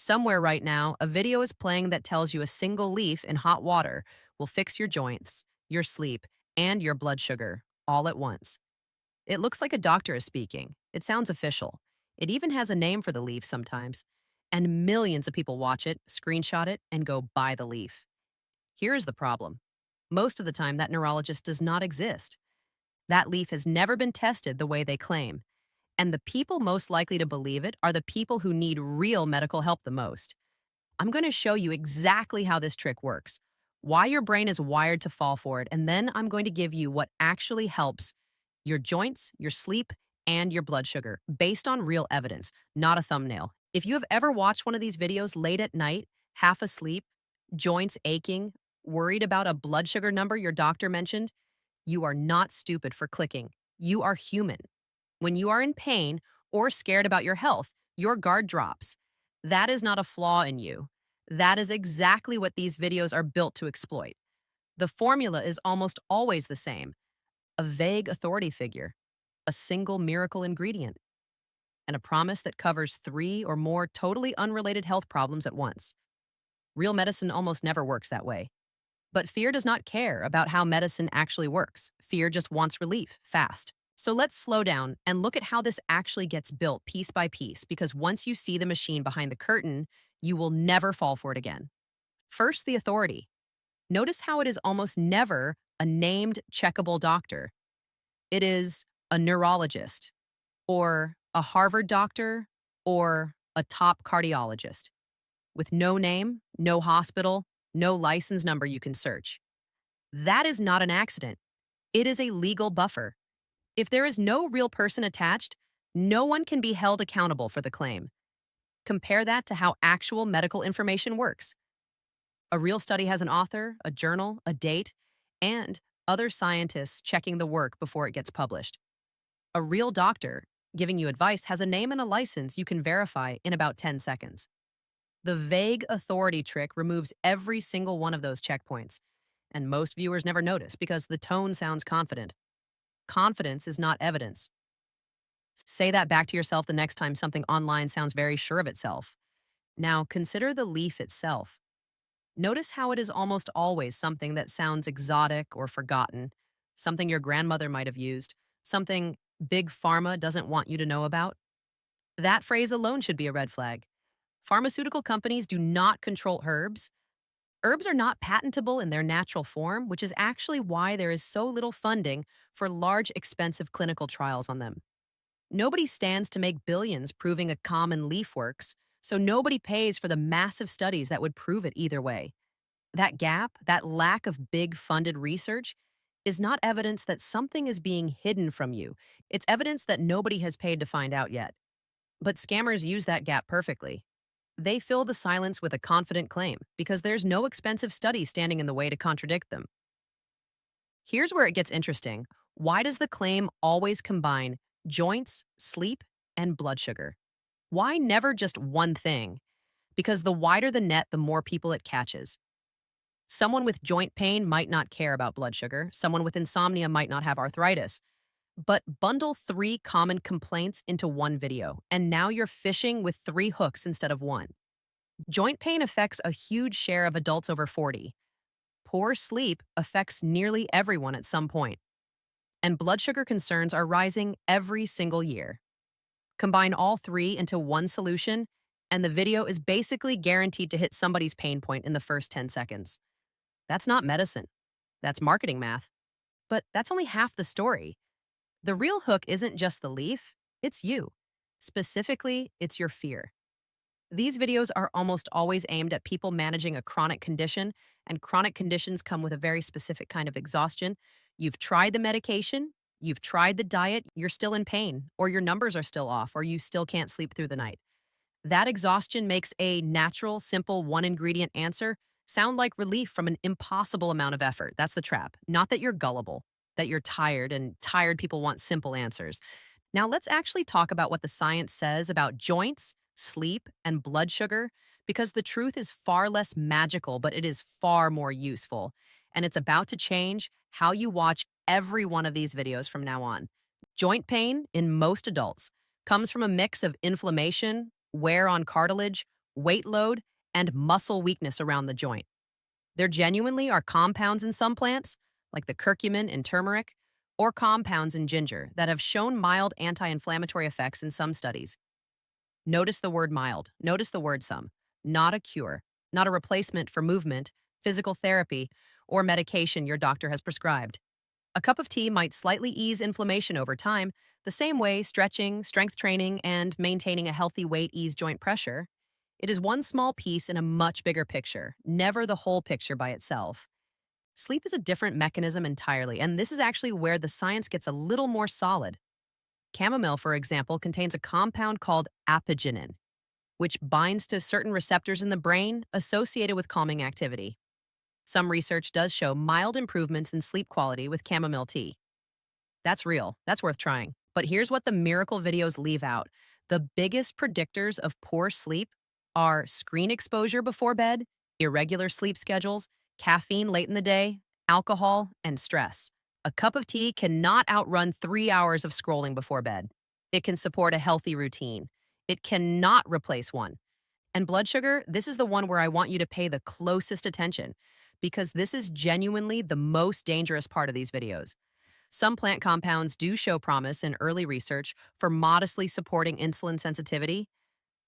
Somewhere right now, a video is playing that tells you a single leaf in hot water will fix your joints, your sleep, and your blood sugar all at once. It looks like a doctor is speaking. It sounds official. It even has a name for the leaf sometimes. And millions of people watch it, screenshot it, and go buy the leaf. Here is the problem. Most of the time, that neurologist does not exist. That leaf has never been tested the way they claim. And the people most likely to believe it are the people who need real medical help the most. I'm going to show you exactly how this trick works, why your brain is wired to fall for it, and then I'm going to give you what actually helps your joints, your sleep, and your blood sugar based on real evidence, not a thumbnail. If you have ever watched one of these videos late at night, half asleep, joints aching, worried about a blood sugar number your doctor mentioned, you are not stupid for clicking. You are human. When you are in pain or scared about your health, your guard drops. That is not a flaw in you. That is exactly what these videos are built to exploit. The formula is almost always the same: a vague authority figure, a single miracle ingredient, and a promise that covers three or more totally unrelated health problems at once. Real medicine almost never works that way. But fear does not care about how medicine actually works. Fear just wants relief, fast. So let's slow down and look at how this actually gets built piece by piece, because once you see the machine behind the curtain, you will never fall for it again. First, the authority. Notice how it is almost never a named, checkable doctor. It is a neurologist, or a Harvard doctor, or a top cardiologist, with no name, no hospital, no license number you can search. That is not an accident. It is a legal buffer. If there is no real person attached, no one can be held accountable for the claim. Compare that to how actual medical information works. A real study has an author, a journal, a date, and other scientists checking the work before it gets published. A real doctor giving you advice has a name and a license you can verify in about 10 seconds. The vague authority trick removes every single one of those checkpoints, and most viewers never notice because the tone sounds confident. Confidence is not evidence. Say that back to yourself the next time something online sounds very sure of itself. Now, consider the leaf itself. Notice how it is almost always something that sounds exotic or forgotten, something your grandmother might have used, something big pharma doesn't want you to know about. That phrase alone should be a red flag. Pharmaceutical companies do not control herbs. Herbs are not patentable in their natural form, which is actually why there is so little funding for large, expensive clinical trials on them. Nobody stands to make billions proving a common leaf works, so nobody pays for the massive studies that would prove it either way. That gap, that lack of big funded research, is not evidence that something is being hidden from you. It's evidence that nobody has paid to find out yet. But scammers use that gap perfectly. They fill the silence with a confident claim because there's no expensive study standing in the way to contradict them. Here's where it gets interesting. Why does the claim always combine joints, sleep, and blood sugar? Why never just one thing? Because the wider the net, the more people it catches. Someone with joint pain might not care about blood sugar. Someone with insomnia might not have arthritis. But bundle three common complaints into one video, and now you're fishing with three hooks instead of one. Joint pain affects a huge share of adults over 40. Poor sleep affects nearly everyone at some point. And blood sugar concerns are rising every single year. Combine all three into one solution, and the video is basically guaranteed to hit somebody's pain point in the first 10 seconds. That's not medicine. That's marketing math. But that's only half the story. The real hook isn't just the leaf, it's you. Specifically, it's your fear. These videos are almost always aimed at people managing a chronic condition, and chronic conditions come with a very specific kind of exhaustion. You've tried the medication, you've tried the diet, you're still in pain, or your numbers are still off, or you still can't sleep through the night. That exhaustion makes a natural, simple, one ingredient answer sound like relief from an impossible amount of effort. That's the trap. Not that you're gullible, that you're tired, and tired people want simple answers. Now, let's actually talk about what the science says about joints, sleep, and blood sugar, because the truth is far less magical, but it is far more useful. And it's about to change how you watch every one of these videos from now on. Joint pain in most adults comes from a mix of inflammation, wear on cartilage, weight load, and muscle weakness around the joint. There genuinely are compounds in some plants, like the curcumin in turmeric, or compounds in ginger that have shown mild anti inflammatory effects in some studies. Notice the word mild, notice the word some, not a cure, not a replacement for movement, physical therapy, or medication your doctor has prescribed. A cup of tea might slightly ease inflammation over time, the same way stretching, strength training, and maintaining a healthy weight ease joint pressure. It is one small piece in a much bigger picture, never the whole picture by itself. Sleep is a different mechanism entirely, and this is actually where the science gets a little more solid. Chamomile, for example, contains a compound called apigenin, which binds to certain receptors in the brain associated with calming activity. Some research does show mild improvements in sleep quality with chamomile tea. That's real. That's worth trying. But here's what the miracle videos leave out. The biggest predictors of poor sleep are screen exposure before bed, irregular sleep schedules, caffeine late in the day, alcohol, and stress. A cup of tea cannot outrun 3 hours of scrolling before bed. It can support a healthy routine. It cannot replace one. And blood sugar, this is the one where I want you to pay the closest attention because this is genuinely the most dangerous part of these videos. Some plant compounds do show promise in early research for modestly supporting insulin sensitivity.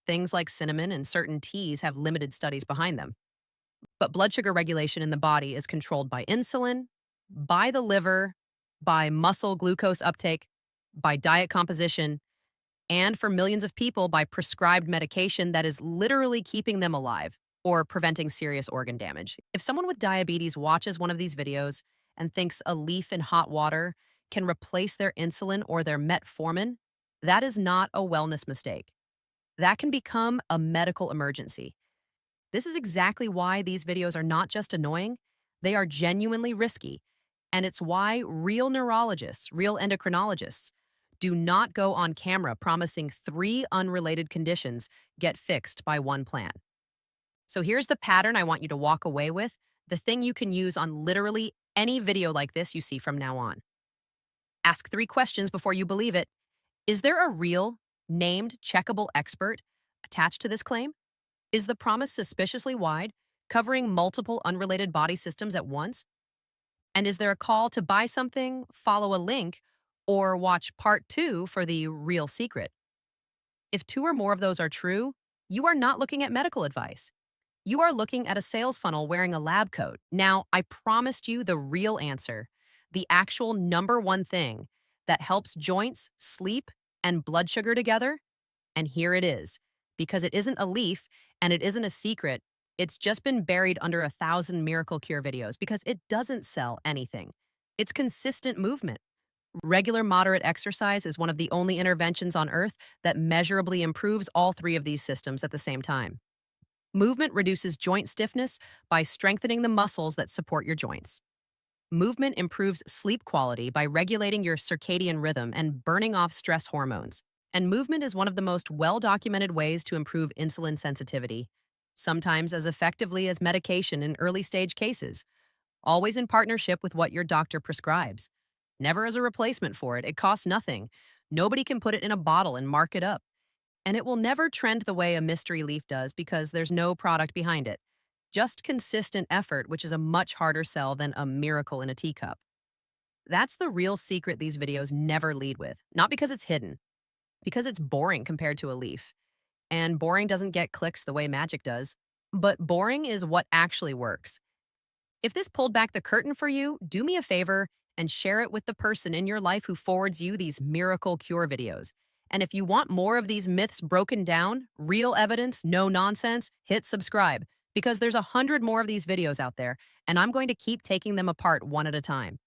Things like cinnamon and certain teas have limited studies behind them. But blood sugar regulation in the body is controlled by insulin, by the liver, by muscle glucose uptake, by diet composition, and for millions of people by prescribed medication that is literally keeping them alive or preventing serious organ damage. If someone with diabetes watches one of these videos and thinks a leaf in hot water can replace their insulin or their metformin, that is not a wellness mistake. That can become a medical emergency. This is exactly why these videos are not just annoying, they are genuinely risky. And it's why real neurologists, real endocrinologists, do not go on camera promising 3 unrelated conditions get fixed by one plan. So here's the pattern I want you to walk away with, the thing you can use on literally any video like this you see from now on. Ask 3 questions before you believe it. Is there a real, named, checkable expert attached to this claim? Is the promise suspiciously wide, covering multiple unrelated body systems at once? And is there a call to buy something, follow a link, or watch part 2 for the real secret? If 2 or more of those are true, you are not looking at medical advice. You are looking at a sales funnel wearing a lab coat. Now, I promised you the real answer, the actual number one thing that helps joints, sleep, and blood sugar together. And here it is. Because it isn't a leaf and it isn't a secret, it's just been buried under 1,000 miracle cure videos because it doesn't sell anything. It's consistent movement. Regular moderate exercise is one of the only interventions on earth that measurably improves all 3 of these systems at the same time. Movement reduces joint stiffness by strengthening the muscles that support your joints. Movement improves sleep quality by regulating your circadian rhythm and burning off stress hormones. And movement is one of the most well-documented ways to improve insulin sensitivity, sometimes as effectively as medication in early-stage cases, always in partnership with what your doctor prescribes. Never as a replacement for it. It costs nothing. Nobody can put it in a bottle and mark it up. And it will never trend the way a mystery leaf does because there's no product behind it. Just consistent effort, which is a much harder sell than a miracle in a teacup. That's the real secret these videos never lead with. Not because it's hidden, because it's boring compared to a leaf. And boring doesn't get clicks the way magic does. But boring is what actually works. If this pulled back the curtain for you, do me a favor and share it with the person in your life who forwards you these miracle cure videos. And if you want more of these myths broken down, real evidence, no nonsense, hit subscribe because there's 100 more of these videos out there, and I'm going to keep taking them apart one at a time.